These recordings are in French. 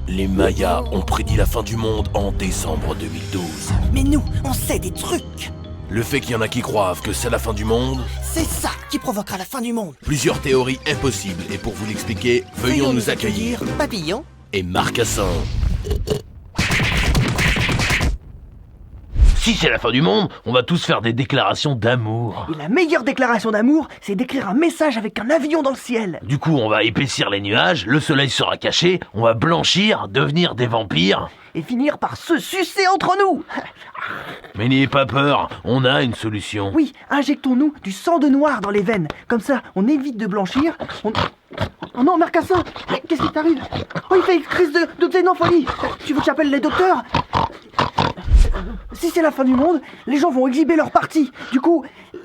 Les Mayas ont prédit la fin du monde en décembre 2012. Mais nous, on sait des trucs. Le fait qu'il y en a qui croient que c'est la fin du monde, C'est ça qui provoquera la fin du monde. plusieurs théories impossibles. Et pour vous l'expliquer, veuillons nous accueillir Papillon. et Marcassin. Si c'est la fin du monde, on va tous faire des déclarations d'amour. Et la meilleure déclaration d'amour, c'est d'écrire un message avec un avion dans le ciel. Du coup, on va épaissir les nuages, le soleil sera caché, on va blanchir, devenir des vampires. Et finir par se sucer entre nous. Mais n'ayez pas peur, on a une solution. Oui, injectons-nous du sang de noir dans les veines. Comme ça, on évite de blanchir. Oh non, Marcassin, qu'est-ce qui t'arrive? Oh, il fait une crise de xénophonie. Tu veux que j'appelle les docteurs? Si c'est la fin du monde, les gens vont exhiber leur partie. Du coup,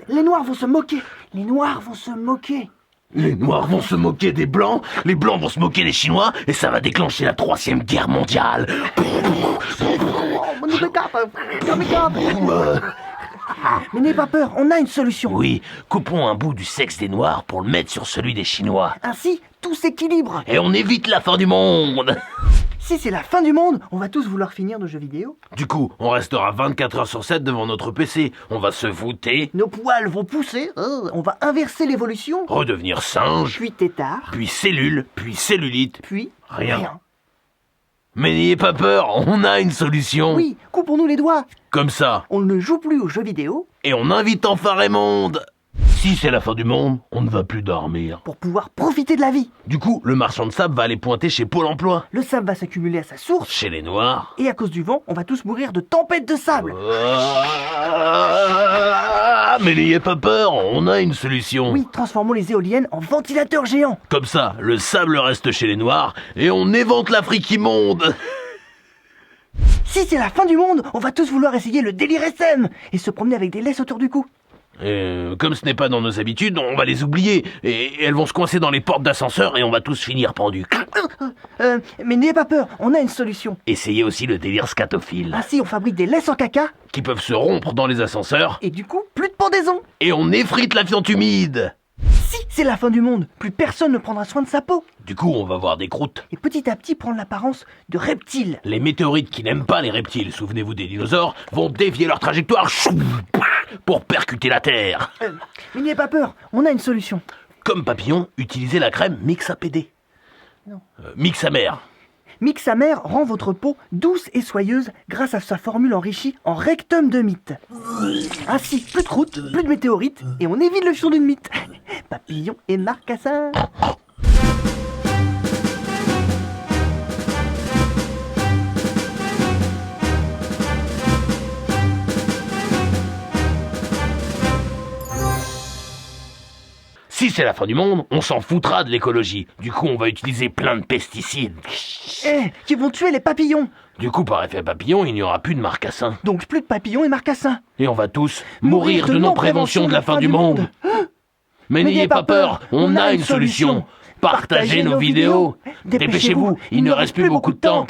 les Noirs vont se moquer. Les Noirs vont se moquer. Les Noirs vont se moquer des Blancs, les Blancs vont se moquer des Chinois, et ça va déclencher la 3e guerre mondiale. Mais n'aie pas peur, on a une solution. Oui, coupons un bout du sexe des Noirs pour le mettre sur celui des Chinois. Ainsi, tout s'équilibre. Et on évite la fin du monde. Si c'est la fin du monde, on va tous vouloir finir nos jeux vidéo. Du coup, on restera 24 heures sur 7 devant notre PC. On va se voûter, Nos poils vont pousser, on va inverser l'évolution. redevenir singe, Puis tétard, puis cellule, puis cellulite. puis Rien. Mais n'ayez pas peur, on a une solution. Oui, coupons-nous les doigts. Comme ça. On ne joue plus aux jeux vidéo Et on invite enfin Raymond. Si c'est la fin du monde, on ne va plus dormir. pour pouvoir profiter de la vie. Du coup, le marchand de sable va aller pointer chez Pôle emploi. Le sable va s'accumuler à sa source, Chez les Noirs. et à cause du vent, on va tous mourir de tempêtes de sable. Mais n'ayez pas peur, on a une solution. Oui, transformons les éoliennes en ventilateurs géants. Comme ça, le sable reste chez les Noirs et on évente l'Afrique immonde. Si c'est la fin du monde, on va tous vouloir essayer le délire SM et se promener avec des laisses autour du cou. Comme ce n'est pas dans nos habitudes, on va les oublier. Et elles vont se coincer dans les portes d'ascenseur et on va tous finir pendus. Mais n'ayez pas peur, on a une solution. Essayez aussi le délire scatophile. Ainsi, on fabrique des laisses en caca, Qui peuvent se rompre dans les ascenseurs. et du coup, plus de pendaison. Et on effrite la fiente humide. Si c'est la fin du monde, plus personne ne prendra soin de sa peau. Du coup, on va voir des croûtes. Et petit à petit prendre l'apparence de reptiles. Les météorites qui n'aiment pas les reptiles, souvenez-vous des dinosaures, vont dévier leur trajectoire pour percuter la Terre. Mais n'ayez pas peur, on a une solution. Comme papillon, utilisez la crème Mixapédé. Non. Mixamer. Mixamer rend votre peau douce et soyeuse grâce à sa formule enrichie en rectum de mythe. Ainsi, plus de croûtes, plus de météorites, et on évite le chien d'une mythe. Papillon et Marcassin. Si c'est la fin du monde, on s'en foutra de l'écologie. Du coup, on va utiliser plein de pesticides. Qui vont tuer les papillons. Du coup, par effet papillon, il n'y aura plus de marcassins. Donc plus de papillons et Marcassin. Et on va tous mourir de non-prévention de la fin du monde. Mais n'ayez pas peur, on a une solution. Partagez nos vidéos. Dépêchez-vous, il ne reste plus beaucoup de temps.